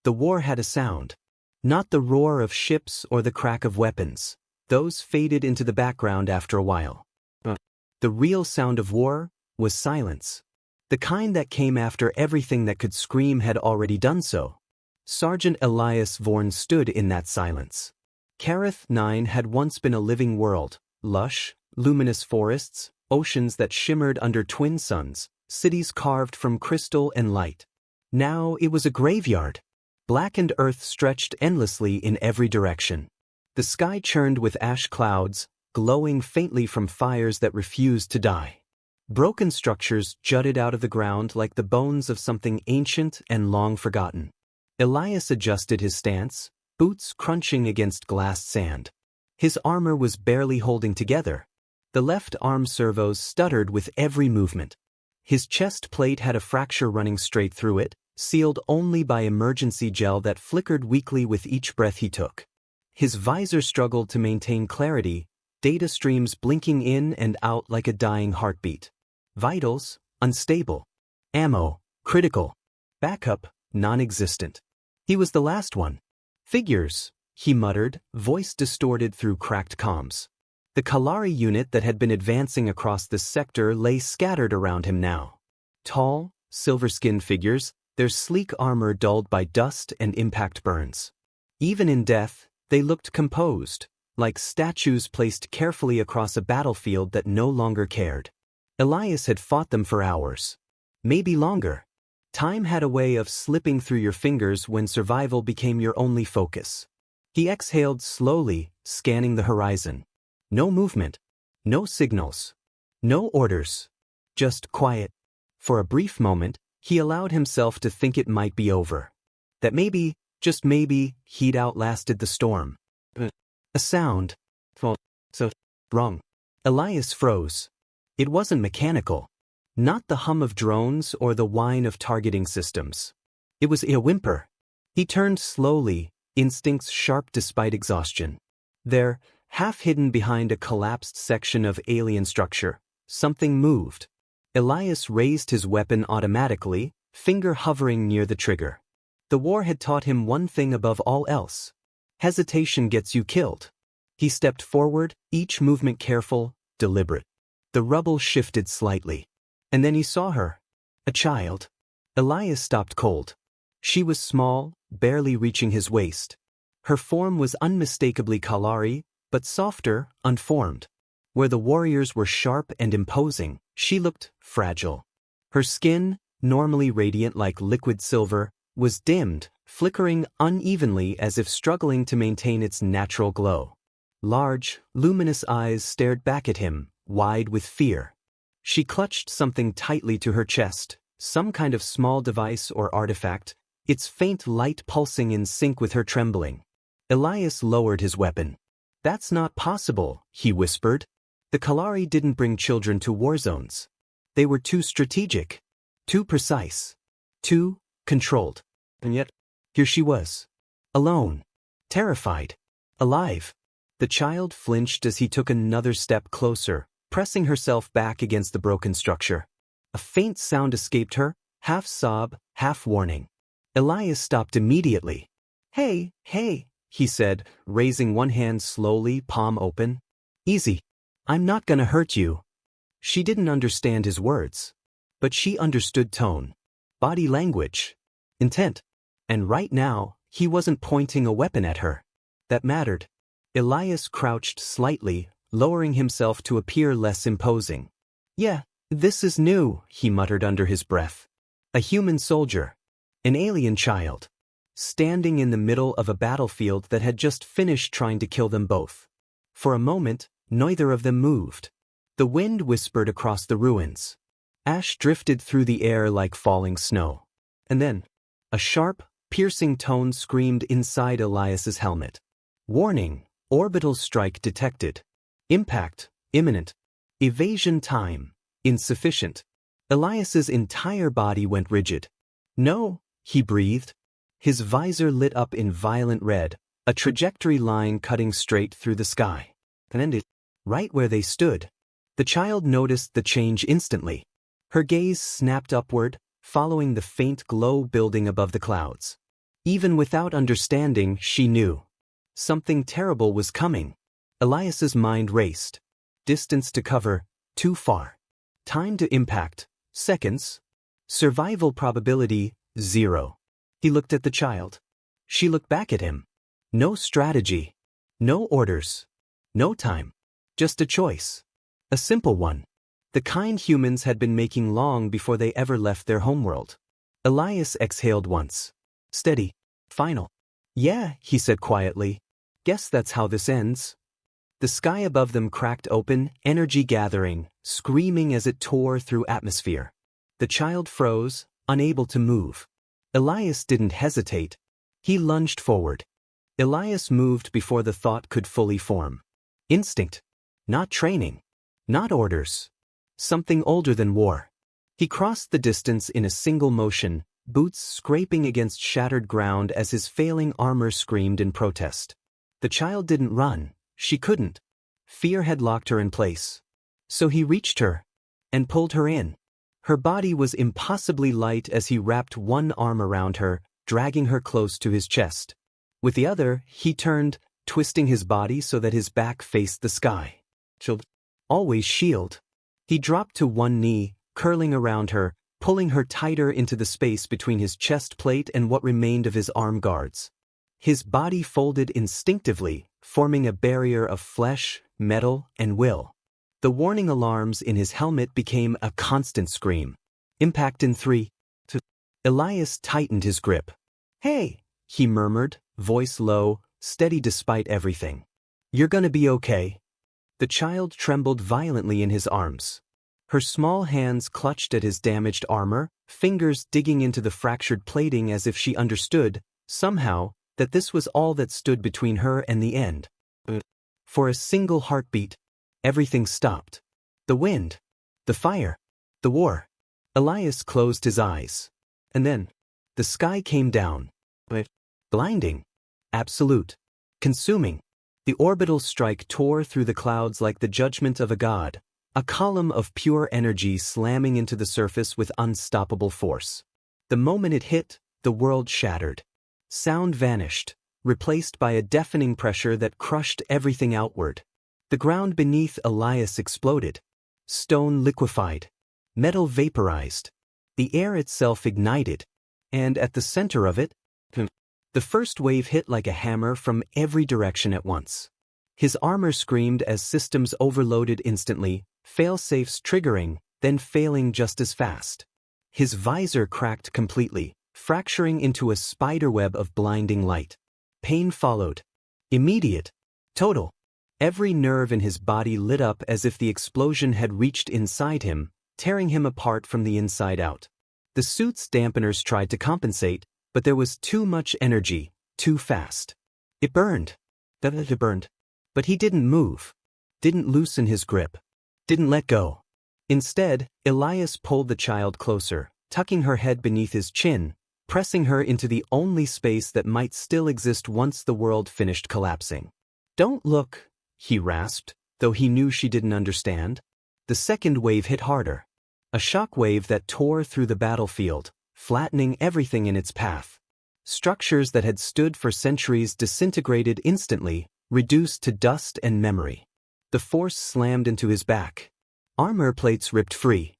The war had a sound. Not the roar of ships or the crack of weapons. Those faded into the background after a while. The real sound of war was silence. The kind that came after everything that could scream had already done so. Sergeant Elias Vorn stood in that silence. Kareth 9 had once been a living world, lush, luminous forests, oceans that shimmered under twin suns, cities carved from crystal and light. Now it was a graveyard. Blackened earth stretched endlessly in every direction. The sky churned with ash clouds, glowing faintly from fires that refused to die. Broken structures jutted out of the ground like the bones of something ancient and long forgotten. Elias adjusted his stance, boots crunching against glassed sand. His armor was barely holding together. The left arm servos stuttered with every movement. His chest plate had a fracture running straight through it, sealed only by emergency gel that flickered weakly with each breath he took. His visor struggled to maintain clarity, data streams blinking in and out like a dying heartbeat. Vitals, unstable. Ammo, critical. Backup, non-existent. He was the last one. Figures, he muttered, voice distorted through cracked comms. The Kalari unit that had been advancing across this sector lay scattered around him now. Tall, silver-skinned figures, their sleek armor dulled by dust and impact burns. Even in death, they looked composed, like statues placed carefully across a battlefield that no longer cared. Elias had fought them for hours. Maybe longer. Time had a way of slipping through your fingers when survival became your only focus. He exhaled slowly, scanning the horizon. No movement. No signals. No orders. Just quiet. For a brief moment, he allowed himself to think it might be over. That maybe, just maybe, he'd outlasted the storm. A sound. So wrong. Elias froze. It wasn't mechanical. Not the hum of drones or the whine of targeting systems. It was a whimper. He turned slowly, instincts sharp despite exhaustion. There, half hidden behind a collapsed section of alien structure, something moved. Elias raised his weapon automatically, finger hovering near the trigger. The war had taught him one thing above all else. Hesitation gets you killed. He stepped forward, each movement careful, deliberate. The rubble shifted slightly. And then he saw her. A child. Elias stopped cold. She was small, barely reaching his waist. Her form was unmistakably Kalari, but softer, unformed. Where the warriors were sharp and imposing, she looked fragile. Her skin, normally radiant like liquid silver, was dimmed, flickering unevenly as if struggling to maintain its natural glow. Large, luminous eyes stared back at him, wide with fear. She clutched something tightly to her chest, some kind of small device or artifact, its faint light pulsing in sync with her trembling. Elias lowered his weapon. "That's not possible," he whispered. The Kalari didn't bring children to war zones. They were too strategic, too precise, too controlled. And yet, here she was. Alone. Terrified. Alive. The child flinched as he took another step closer, pressing herself back against the broken structure. A faint sound escaped her, half sob, half warning. Elias stopped immediately. Hey, he said, raising one hand slowly, palm open. "Easy. I'm not gonna hurt you." She didn't understand his words. But she understood tone, body language, intent. And right now, he wasn't pointing a weapon at her. That mattered. Elias crouched slightly, lowering himself to appear less imposing. "Yeah, this is new," he muttered under his breath. A human soldier. An alien child. Standing in the middle of a battlefield that had just finished trying to kill them both. For a moment, neither of them moved. The wind whispered across the ruins. Ash drifted through the air like falling snow. And then, a sharp, piercing tone screamed inside Elias's helmet. Warning, orbital strike detected. Impact, imminent. Evasion time, insufficient. Elias's entire body went rigid. "No," he breathed. His visor lit up in violent red, a trajectory line cutting straight through the sky. And ended right where they stood. The child noticed the change instantly. Her gaze snapped upward, following the faint glow building above the clouds. Even without understanding, she knew. Something terrible was coming. Elias's mind raced. Distance to cover, too far. Time to impact, seconds. Survival probability, 0. He looked at the child. She looked back at him. No strategy. No orders. No time. Just a choice. A simple one. The kind humans had been making long before they ever left their homeworld. Elias exhaled once. Steady. Final. Yeah, he said quietly. Guess that's how this ends. The sky above them cracked open, energy gathering, screaming as it tore through atmosphere. The child froze, unable to move. Elias didn't hesitate. He lunged forward. Elias moved before the thought could fully form. Instinct. Not training. Not orders. Something older than war. He crossed the distance in a single motion, boots scraping against shattered ground as his failing armor screamed in protest. The child didn't run. She couldn't. Fear had locked her in place. So he reached her and pulled her in. Her body was impossibly light as he wrapped one arm around her, dragging her close to his chest. With the other, he turned, twisting his body so that his back faced the sky. Shield. Always shield. He dropped to one knee, curling around her, pulling her tighter into the space between his chest plate and what remained of his arm guards. His body folded instinctively, forming a barrier of flesh, metal, and will. The warning alarms in his helmet became a constant scream. Impact in 3, 2. Elias tightened his grip. Hey, he murmured, voice low, steady despite everything. You're gonna be okay. The child trembled violently in his arms. Her small hands clutched at his damaged armor, fingers digging into the fractured plating as if she understood, somehow, that this was all that stood between her and the end. For a single heartbeat, everything stopped. The wind, the fire, the war. Elias closed his eyes. And then, the sky came down. Blinding. Absolute. Consuming. The orbital strike tore through the clouds like the judgment of a god, a column of pure energy slamming into the surface with unstoppable force. The moment it hit, the world shattered. Sound vanished, replaced by a deafening pressure that crushed everything outward. The ground beneath Elias exploded. Stone liquefied. Metal vaporized. The air itself ignited. And at the center of it, the first wave hit like a hammer from every direction at once. His armor screamed as systems overloaded instantly, fail-safes triggering, then failing just as fast. His visor cracked completely, fracturing into a spiderweb of blinding light. Pain followed. Immediate. Total. Every nerve in his body lit up as if the explosion had reached inside him, tearing him apart from the inside out. The suit's dampeners tried to compensate, but there was too much energy, too fast. It burned. It burned. But he didn't move. Didn't loosen his grip. Didn't let go. Instead, Elias pulled the child closer, tucking her head beneath his chin, pressing her into the only space that might still exist once the world finished collapsing. Don't look, he rasped, though he knew she didn't understand. The second wave hit harder. A shock wave that tore through the battlefield, flattening everything in its path. Structures that had stood for centuries disintegrated instantly, reduced to dust and memory. The force slammed into his back. Armor plates ripped free.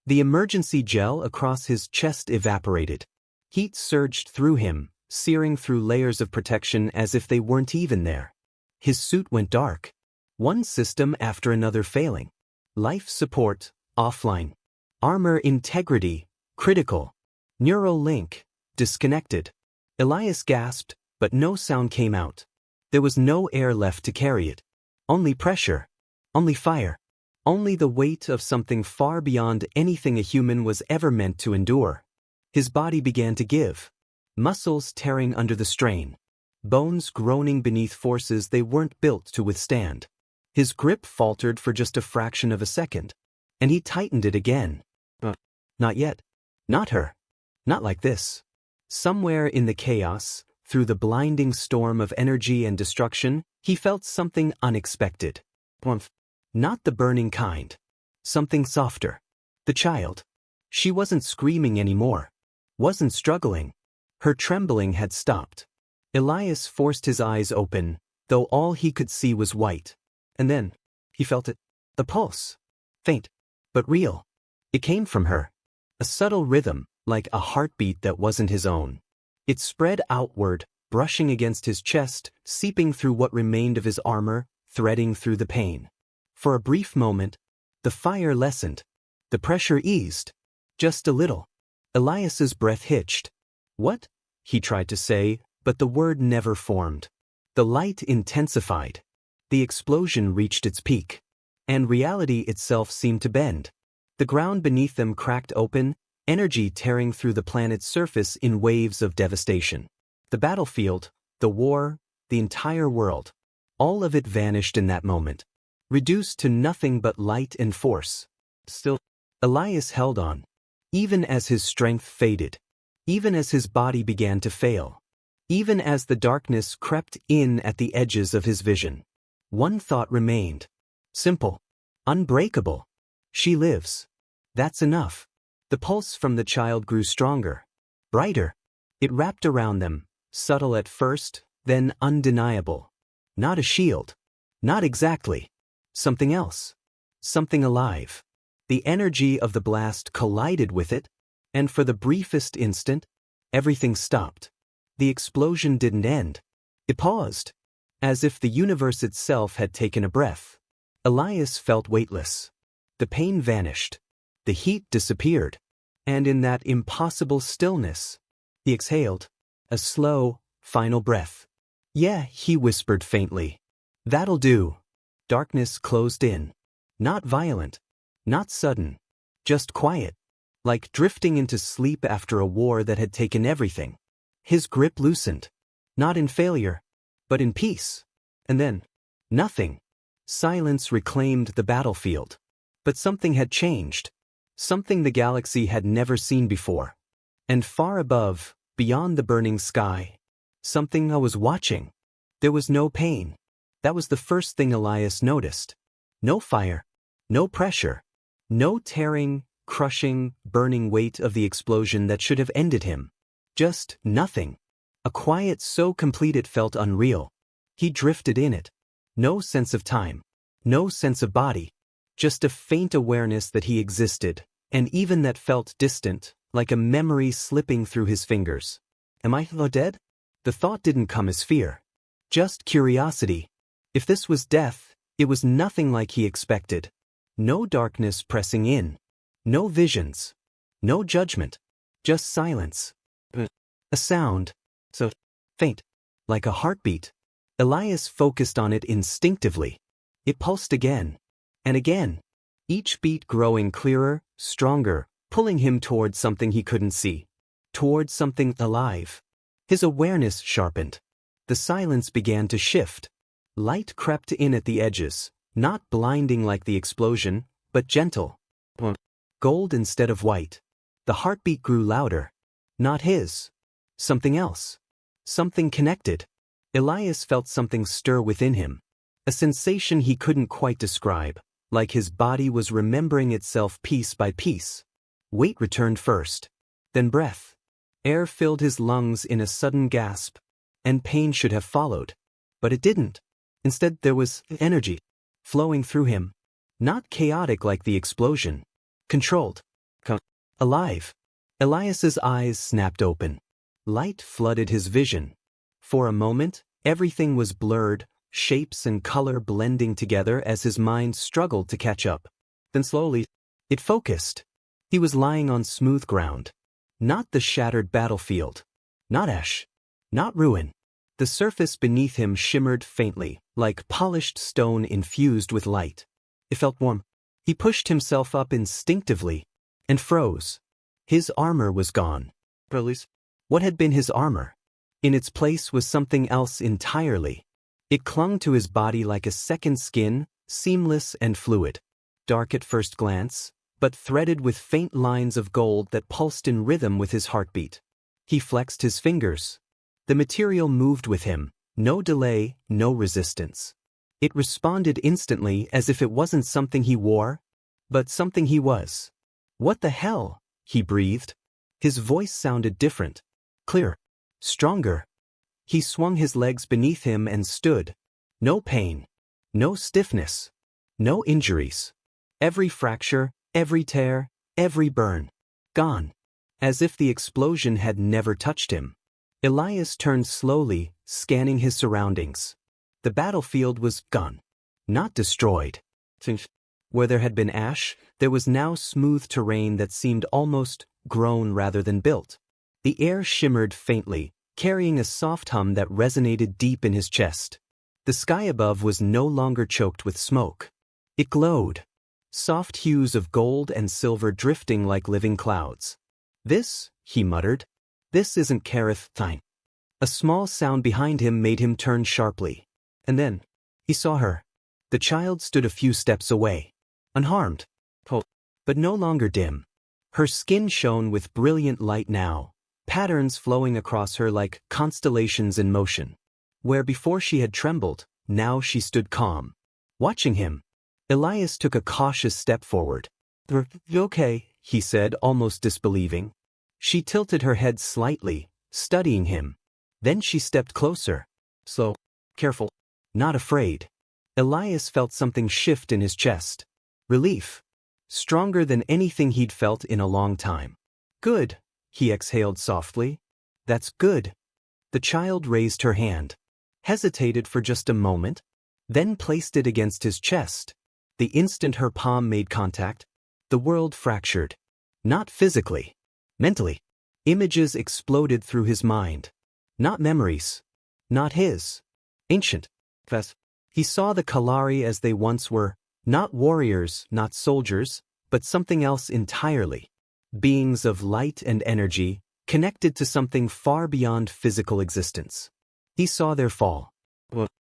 The emergency gel across his chest evaporated. Heat surged through him, searing through layers of protection as if they weren't even there. His suit went dark. One system after another failing. Life support, offline. Armor integrity, critical. Neural link, disconnected. Elias gasped, but no sound came out. There was no air left to carry it. Only pressure. Only fire. Only the weight of something far beyond anything a human was ever meant to endure. His body began to give. Muscles tearing under the strain. Bones groaning beneath forces they weren't built to withstand. His grip faltered for just a fraction of a second. And he tightened it again. Not yet. Not her. Not like this. Somewhere in the chaos, through the blinding storm of energy and destruction, he felt something unexpected. Not the burning kind. Something softer. The child. She wasn't screaming anymore. Wasn't struggling. Her trembling had stopped. Elias forced his eyes open, though all he could see was white. And then, he felt it. A pulse. Faint, but real. It came from her. A subtle rhythm, like a heartbeat that wasn't his own. It spread outward, brushing against his chest, seeping through what remained of his armor, threading through the pain. For a brief moment, the fire lessened. The pressure eased. Just a little. Elias's breath hitched. What? He tried to say, but the word never formed. The light intensified. The explosion reached its peak. And reality itself seemed to bend. The ground beneath them cracked open, energy tearing through the planet's surface in waves of devastation. The battlefield, the war, the entire world. All of it vanished in that moment. Reduced to nothing but light and force. Still, Elias held on. Even as his strength faded. Even as his body began to fail. Even as the darkness crept in at the edges of his vision. One thought remained. Simple. Unbreakable. She lives. That's enough. The pulse from the child grew stronger. Brighter. It wrapped around them, subtle at first, then undeniable. Not a shield. Not exactly. Something else. Something alive. The energy of the blast collided with it, and for the briefest instant, everything stopped. The explosion didn't end. It paused. As if the universe itself had taken a breath. Elias felt weightless. The pain vanished. The heat disappeared. And in that impossible stillness, he exhaled. A slow, final breath. Yeah, he whispered faintly. That'll do. Darkness closed in. Not violent. Not sudden. Just quiet. Like drifting into sleep after a war that had taken everything. His grip loosened. Not in failure, but in peace. And then, nothing. Silence reclaimed the battlefield. But something had changed. Something the galaxy had never seen before. And far above, beyond the burning sky, something I was watching. There was no pain. That was the first thing Elias noticed. No fire. No pressure. No tearing, crushing, burning weight of the explosion that should have ended him. Just nothing. A quiet so complete it felt unreal. He drifted in it. No sense of time. No sense of body. Just a faint awareness that he existed, and even that felt distant, like a memory slipping through his fingers. Am I dead? The thought didn't come as fear. Just curiosity. If this was death, it was nothing like he expected. No darkness pressing in. No visions. No judgment. Just silence. A sound. So faint. Like a heartbeat. Elias focused on it instinctively. It pulsed again. And again. Each beat growing clearer, stronger, pulling him towards something he couldn't see. Towards something alive. His awareness sharpened. The silence began to shift. Light crept in at the edges, not blinding like the explosion, but gentle. Gold instead of white. The heartbeat grew louder. Not his. Something else. Something connected. Elias felt something stir within him. A sensation he couldn't quite describe, like his body was remembering itself piece by piece. Weight returned first. Then breath. Air filled his lungs in a sudden gasp, and pain should have followed. But it didn't. Instead there was energy, flowing through him. Not chaotic like the explosion. Controlled. Alive. Elias's eyes snapped open. Light flooded his vision. For a moment, everything was blurred, shapes and color blending together as his mind struggled to catch up. Then slowly, it focused. He was lying on smooth ground. Not the shattered battlefield. Not ash. Not ruin. The surface beneath him shimmered faintly, like polished stone infused with light. It felt warm. He pushed himself up instinctively, and froze. His armor was gone. What had been his armor? In its place was something else entirely. It clung to his body like a second skin, seamless and fluid. Dark at first glance, but threaded with faint lines of gold that pulsed in rhythm with his heartbeat. He flexed his fingers. The material moved with him, no delay, no resistance. It responded instantly as if it wasn't something he wore, but something he was. What the hell? He breathed. His voice sounded different. Clear. Stronger. He swung his legs beneath him and stood. No pain. No stiffness. No injuries. Every fracture, every tear, every burn. Gone. As if the explosion had never touched him. Elias turned slowly, scanning his surroundings. The battlefield was gone. Not destroyed. Where there had been ash, there was now smooth terrain that seemed almost grown rather than built. The air shimmered faintly, carrying a soft hum that resonated deep in his chest. The sky above was no longer choked with smoke. It glowed. Soft hues of gold and silver drifting like living clouds. This, he muttered, this isn't Kareth Thine. A small sound behind him made him turn sharply. And then, he saw her. The child stood a few steps away. Unharmed. But no longer dim. Her skin shone with brilliant light now, patterns flowing across her like constellations in motion. Where before she had trembled, now she stood calm. Watching him. Elias took a cautious step forward. Okay, he said, almost disbelieving. She tilted her head slightly, studying him. Then she stepped closer. Slow. Careful. Not afraid. Elias felt something shift in his chest. Relief. Stronger than anything he'd felt in a long time. Good, he exhaled softly. That's good. The child raised her hand. Hesitated for just a moment. Then placed it against his chest. The instant her palm made contact, the world fractured. Not physically. Mentally. Images exploded through his mind. Not memories. Not his. Ancient. He saw the Kalari as they once were, not warriors, not soldiers, but something else entirely. Beings of light and energy, connected to something far beyond physical existence. He saw their fall.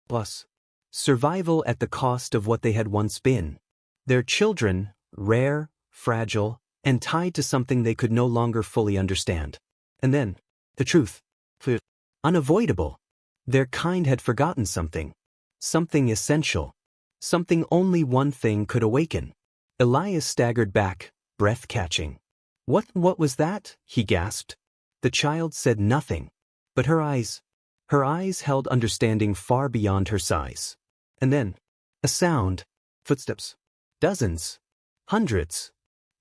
Plus, survival at the cost of what they had once been. Their children, rare, fragile, and tied to something they could no longer fully understand. And then, the truth. Unavoidable. Their kind had forgotten something. Something essential. Something only one thing could awaken. Elias staggered back, breath catching. What was that? He gasped. The child said nothing. But her eyes held understanding far beyond her size. And then, a sound. Footsteps. Dozens. Hundreds.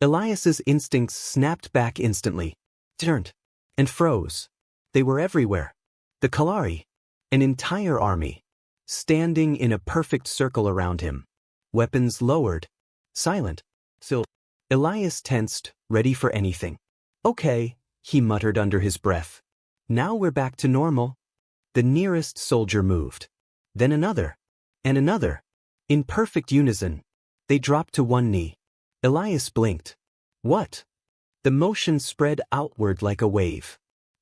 Elias's instincts snapped back instantly. Turned. And froze. They were everywhere. The Kalari. An entire army. Standing in a perfect circle around him. Weapons lowered. Silent. Still. Elias tensed, ready for anything. Okay, he muttered under his breath. Now we're back to normal. The nearest soldier moved. Then another. And another. In perfect unison. They dropped to one knee. Elias blinked. What? The motion spread outward like a wave.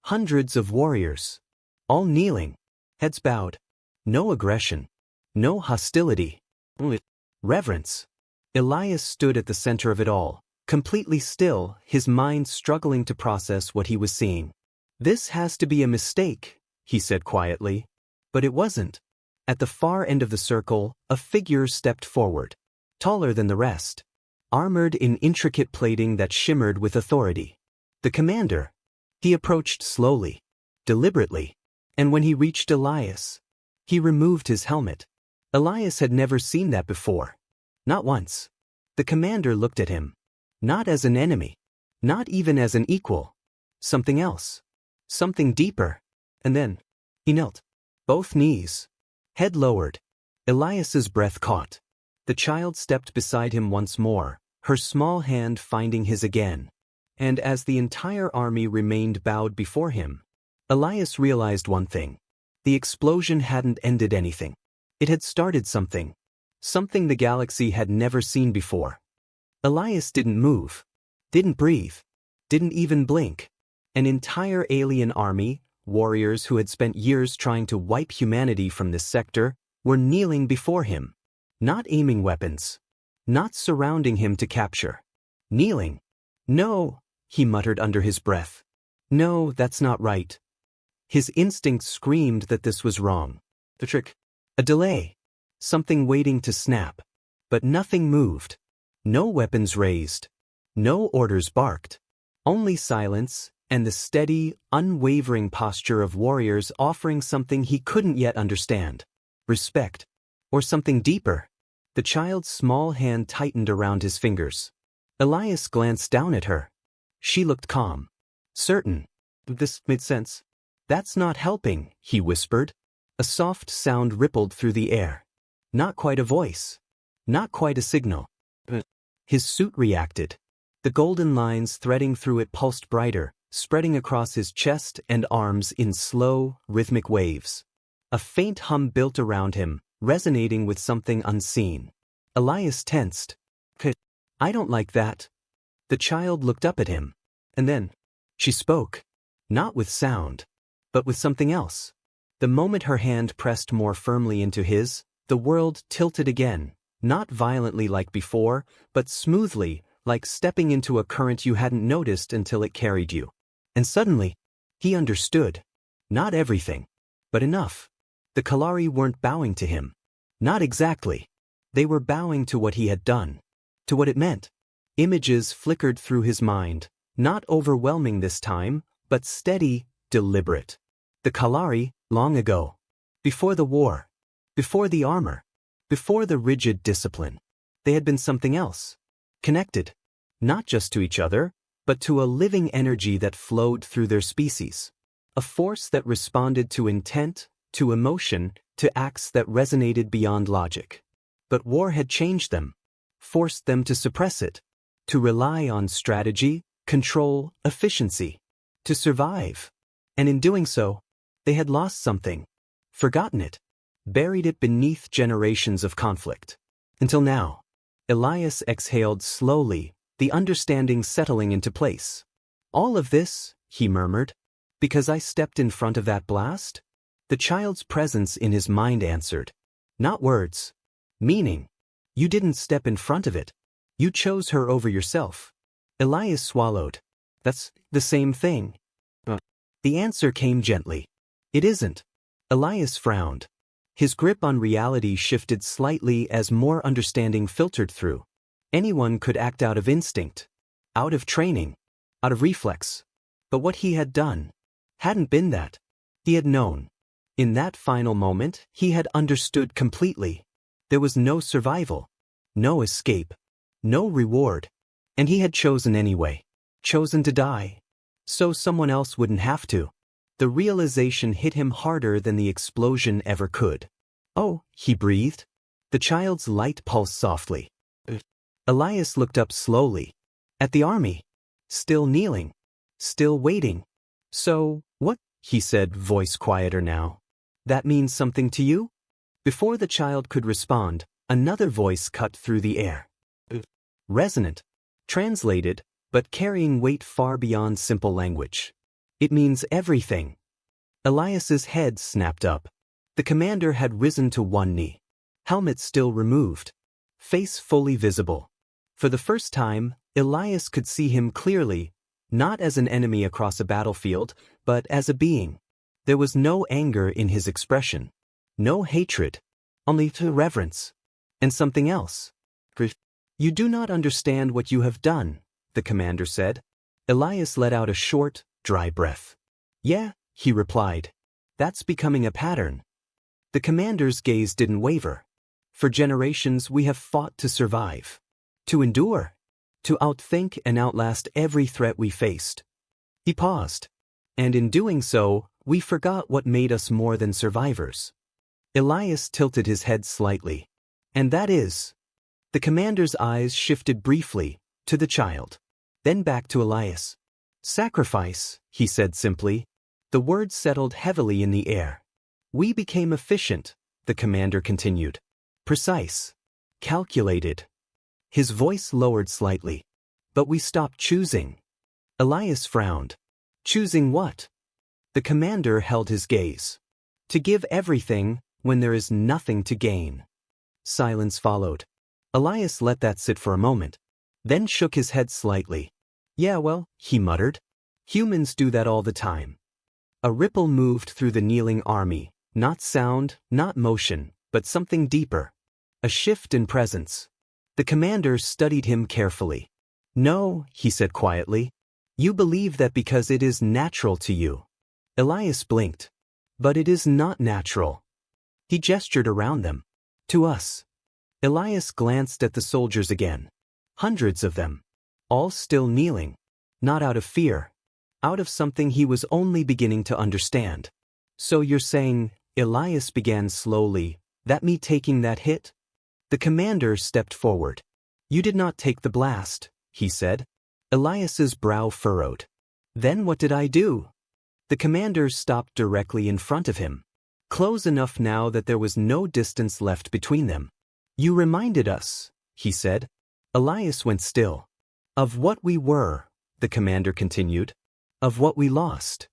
Hundreds of warriors. All kneeling. Heads bowed. No aggression. No hostility. Only reverence. Elias stood at the center of it all, completely still, his mind struggling to process what he was seeing. This has to be a mistake, he said quietly. But it wasn't. At the far end of the circle, a figure stepped forward. Taller than the rest. Armored in intricate plating that shimmered with authority. The commander. He approached slowly. Deliberately. And when he reached Elias, he removed his helmet. Elias had never seen that before. Not once. The commander looked at him. Not as an enemy. Not even as an equal. Something else. Something deeper. And then, he knelt. Both knees. Head lowered. Elias's breath caught. The child stepped beside him once more, her small hand finding his again. And as the entire army remained bowed before him, Elias realized one thing. The explosion hadn't ended anything. It had started something. Something the galaxy had never seen before. Elias didn't move. Didn't breathe. Didn't even blink. An entire alien army, warriors who had spent years trying to wipe humanity from this sector, were kneeling before him. Not aiming weapons. Not surrounding him to capture. Kneeling. No, he muttered under his breath. No, that's not right. His instinct screamed that this was wrong. The trick. A delay. Something waiting to snap. But nothing moved. No weapons raised. No orders barked. Only silence, and the steady, unwavering posture of warriors offering something he couldn't yet understand. Respect. Or something deeper. The child's small hand tightened around his fingers. Elias glanced down at her. She looked calm. Certain. This made sense. That's not helping, he whispered. A soft sound rippled through the air. Not quite a voice. Not quite a signal. His suit reacted. The golden lines threading through it pulsed brighter, spreading across his chest and arms in slow, rhythmic waves. A faint hum built around him, resonating with something unseen. Elias tensed. I don't like that. The child looked up at him. And then, she spoke. Not with sound, but with something else. The moment her hand pressed more firmly into his, the world tilted again, not violently like before, but smoothly, like stepping into a current you hadn't noticed until it carried you. And suddenly, he understood. Not everything, but enough. The Kalari weren't bowing to him. Not exactly. They were bowing to what he had done. To what it meant. Images flickered through his mind, not overwhelming this time, but steady, deliberate. The Kalari, long ago. Before the war. Before the armor. Before the rigid discipline. They had been something else. Connected. Not just to each other, but to a living energy that flowed through their species. A force that responded to intent, to emotion, to acts that resonated beyond logic. But war had changed them. Forced them to suppress it. To rely on strategy, control, efficiency. To survive. And in doing so, they had lost something. Forgotten it. Buried it beneath generations of conflict. Until now. Elias exhaled slowly, the understanding settling into place. All of this, he murmured, because I stepped in front of that blast? The child's presence in his mind answered. Not words. Meaning. You didn't step in front of it. You chose her over yourself. Elias swallowed. That's the same thing. The answer came gently. It isn't. Elias frowned. His grip on reality shifted slightly as more understanding filtered through. Anyone could act out of instinct, out of training, out of reflex. But what he had done hadn't been that. He had known. In that final moment, he had understood completely. There was no survival, no escape, no reward. And he had chosen anyway. Chosen to die. So someone else wouldn't have to. The realization hit him harder than the explosion ever could. Oh, he breathed. The child's light pulsed softly. Elias looked up slowly. At the army. Still kneeling. Still waiting. So, what? He said, voice quieter now. That means something to you? Before the child could respond, another voice cut through the air. Resonant. Translated, but carrying weight far beyond simple language. It means everything. Elias's head snapped up. The commander had risen to one knee. Helmet still removed. Face fully visible. For the first time, Elias could see him clearly, not as an enemy across a battlefield, but as a being. There was no anger in his expression. No hatred. Only reverence. And something else. You do not understand what you have done, the commander said. Elias let out a short, dry breath. Yeah, he replied. That's becoming a pattern. The commander's gaze didn't waver. For generations we have fought to survive. To endure. To outthink and outlast every threat we faced. He paused. And in doing so, we forgot what made us more than survivors. Elias tilted his head slightly. And that is. The commander's eyes shifted briefly, to the child. Then back to Elias. Sacrifice, he said simply. The words settled heavily in the air. We became efficient, the commander continued. Precise. Calculated. His voice lowered slightly. But we stopped choosing. Elias frowned. Choosing what? The commander held his gaze. To give everything when there is nothing to gain. Silence followed. Elias let that sit for a moment. Then shook his head slightly. Yeah, well, he muttered. Humans do that all the time. A ripple moved through the kneeling army. Not sound, not motion, but something deeper. A shift in presence. The commander studied him carefully. No, he said quietly. You believe that because it is natural to you. Elias blinked. But it is not natural. He gestured around them. To us. Elias glanced at the soldiers again. Hundreds of them. All still kneeling. Not out of fear. Out of something he was only beginning to understand. So you're saying, Elias began slowly, that me taking that hit? The commander stepped forward. You did not take the blast, he said. Elias's brow furrowed. Then what did I do? The commander stopped directly in front of him. Close enough now that there was no distance left between them. You reminded us, he said. Elias went still. Of what we were, the commander continued. Of what we lost.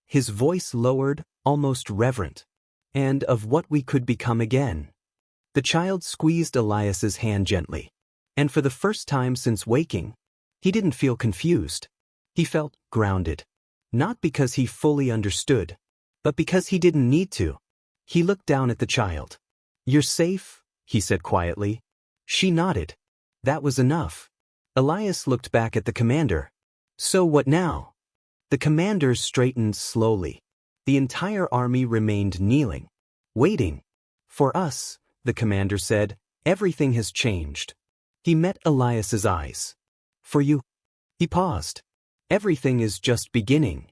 His voice lowered, almost reverent. And of what we could become again. The child squeezed Elias's hand gently. And for the first time since waking, he didn't feel confused. He felt grounded. Not because he fully understood, but because he didn't need to. He looked down at the child. You're safe, he said quietly. She nodded. That was enough. Elias looked back at the commander. So what now? The commander straightened slowly. The entire army remained kneeling. Waiting. For us, the commander said, everything has changed. He met Elias's eyes. For you. He paused. Everything is just beginning.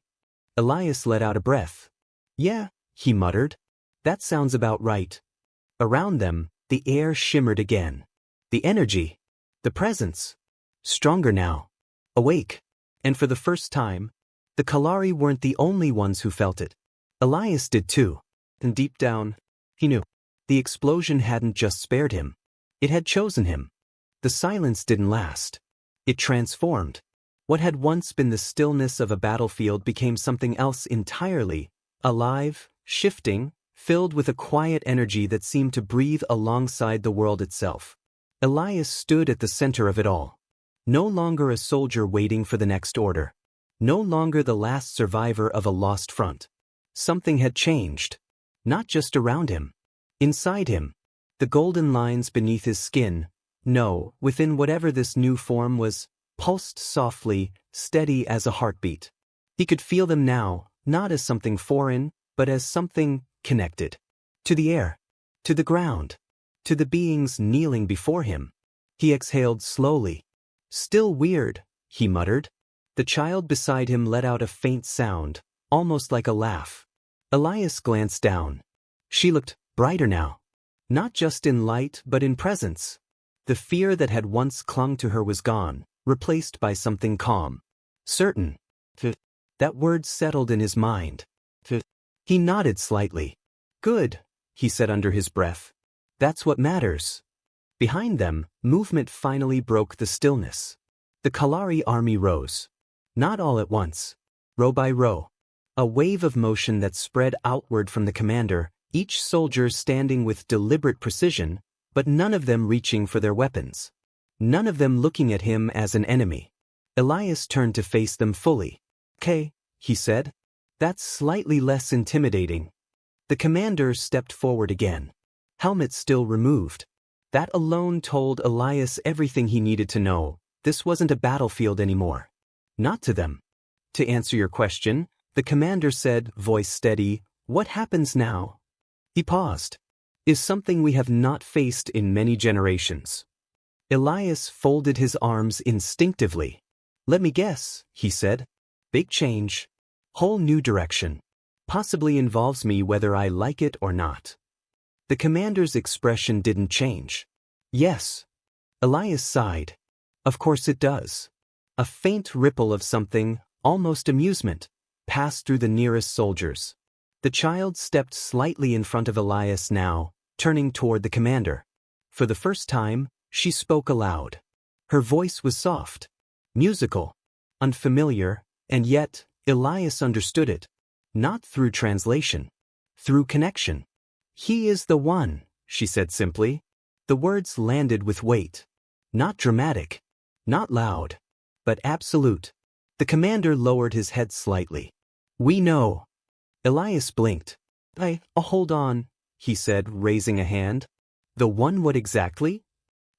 Elias let out a breath. Yeah, he muttered. That sounds about right. Around them, the air shimmered again. The energy. The presence. Stronger now. Awake. And for the first time, the Kalari weren't the only ones who felt it. Elias did too. And deep down, he knew. The explosion hadn't just spared him. It had chosen him. The silence didn't last. It transformed. What had once been the stillness of a battlefield became something else entirely, alive, shifting, filled with a quiet energy that seemed to breathe alongside the world itself. Elias stood at the center of it all. No longer a soldier waiting for the next order. No longer the last survivor of a lost front. Something had changed. Not just around him. Inside him. The golden lines beneath his skin, no, within whatever this new form was, pulsed softly, steady as a heartbeat. He could feel them now, not as something foreign, but as something connected. To the air. To the ground. To the beings kneeling before him. He exhaled slowly. Still weird, he muttered. The child beside him let out a faint sound, almost like a laugh. Elias glanced down. She looked brighter now. Not just in light, but in presence. The fear that had once clung to her was gone, replaced by something calm. Certain. That word settled in his mind. He nodded slightly. Good, he said under his breath. That's what matters. Behind them, movement finally broke the stillness. The Kalari army rose. Not all at once. Row by row. A wave of motion that spread outward from the commander, each soldier standing with deliberate precision, but none of them reaching for their weapons. None of them looking at him as an enemy. Elias turned to face them fully. "Okay," he said. "That's slightly less intimidating." The commander stepped forward again. Helmet still removed. That alone told Elias everything he needed to know. This wasn't a battlefield anymore. Not to them. "To answer your question," the commander said, voice steady, "what happens now?" He paused. "Is something we have not faced in many generations." Elias folded his arms instinctively. "Let me guess," he said. "Big change. Whole new direction. Possibly involves me whether I like it or not." The commander's expression didn't change. "Yes." Elias sighed. "Of course it does." A faint ripple of something, almost amusement, passed through the nearest soldiers. The child stepped slightly in front of Elias now, turning toward the commander. For the first time, she spoke aloud. Her voice was soft, musical, unfamiliar, and yet, Elias understood it. Not through translation. Through connection. "He is the one," she said simply. The words landed with weight. Not dramatic. Not loud. But absolute. The commander lowered his head slightly. "We know." Elias blinked. Hold on," he said, raising a hand. "The one what exactly?"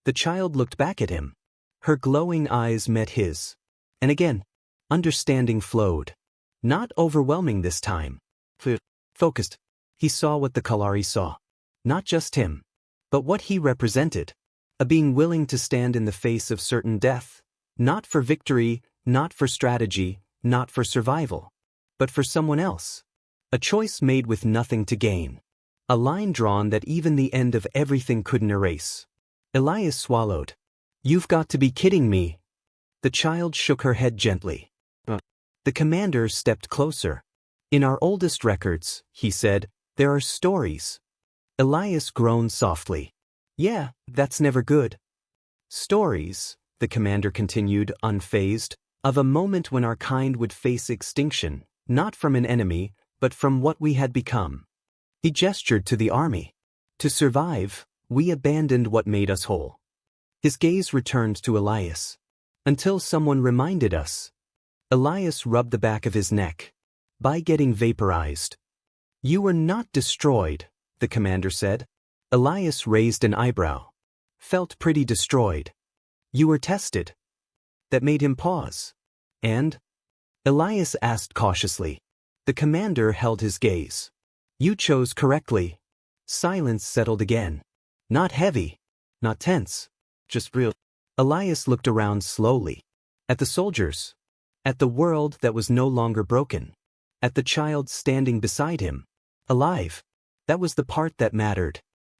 The child looked back at him. Her glowing eyes met his. And again, Understanding flowed. Not overwhelming this time. Focused. He saw what the Kalari saw. Not just him, but what he represented. A being willing to stand in the face of certain death. Not for victory, not for strategy, not for survival, but for someone else. A choice made with nothing to gain. A line drawn that even the end of everything couldn't erase. Elias swallowed. You've got to be kidding me. The child shook her head gently. The commander stepped closer. In our oldest records, he said, there are stories. Elias groaned softly. Yeah, that's never good. Stories, the commander continued, unfazed, of a moment when our kind would face extinction, not from an enemy, but from what we had become. He gestured to the army. To survive, we abandoned what made us whole. His gaze returned to Elias. Until someone reminded us. Elias rubbed the back of his neck. By getting vaporized. You were not destroyed, the commander said. Elias raised an eyebrow. Felt pretty destroyed. You were tested. That made him pause. And? Elias asked cautiously. The commander held his gaze. You chose correctly. Silence settled again. Not heavy. Not tense. Just real. Elias looked around slowly. At the soldiers. At the world that was no longer broken. At the child standing beside him. Alive. That was the part that mattered.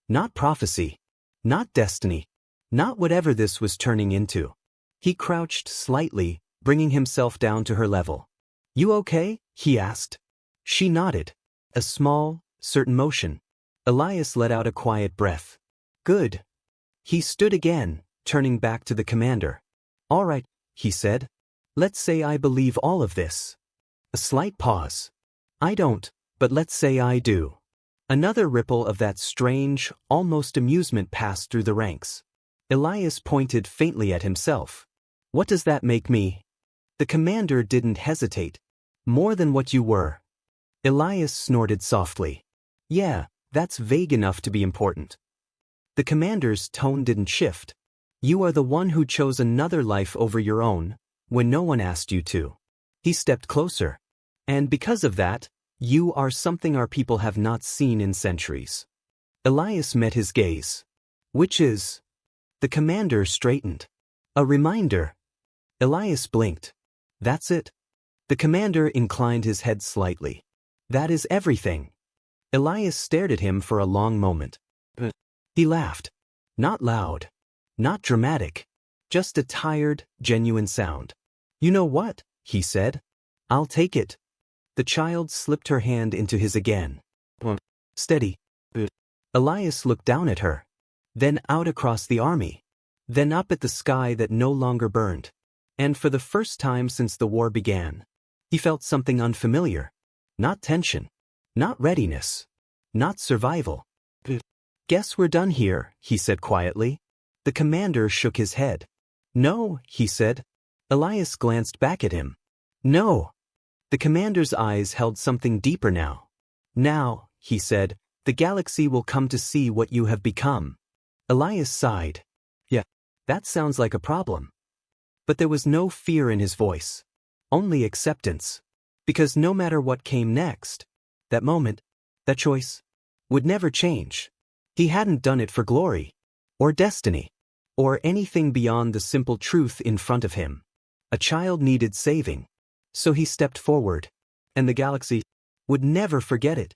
Not prophecy. Not destiny. Not whatever this was turning into. He crouched slightly, bringing himself down to her level. You okay? He asked. She nodded. A small, certain motion. Elias let out a quiet breath. Good. He stood again, turning back to the commander. All right, he said. Let's say I believe all of this. A slight pause. I don't, but let's say I do. Another ripple of that strange, almost amusement passed through the ranks. Elias pointed faintly at himself. What does that make me? The commander didn't hesitate. More than what you were. Elias snorted softly. Yeah, that's vague enough to be important. The commander's tone didn't shift. You are the one who chose another life over your own, when no one asked you to. He stepped closer. And because of that, you are something our people have not seen in centuries. Elias met his gaze. Which is? The commander straightened. A reminder. Elias blinked. That's it. The commander inclined his head slightly. That is everything. Elias stared at him for a long moment. He laughed. Not loud. Not dramatic. Just a tired, genuine sound. You know what? He said. I'll take it. The child slipped her hand into his again. Steady. Elias looked down at her. Then out across the army. Then up at the sky that no longer burned. And for the first time since the war began, he felt something unfamiliar. Not tension. Not readiness. Not survival. Guess we're done here, he said quietly. The commander shook his head. No, he said. Elias glanced back at him. No. The commander's eyes held something deeper now. Now, he said, the galaxy will come to see what you have become. Elias sighed. Yeah, that sounds like a problem. But there was no fear in his voice. Only acceptance. Because no matter what came next, that moment, that choice, would never change. He hadn't done it for glory, or destiny, or anything beyond the simple truth in front of him. A child needed saving. So he stepped forward, and the galaxy would never forget it.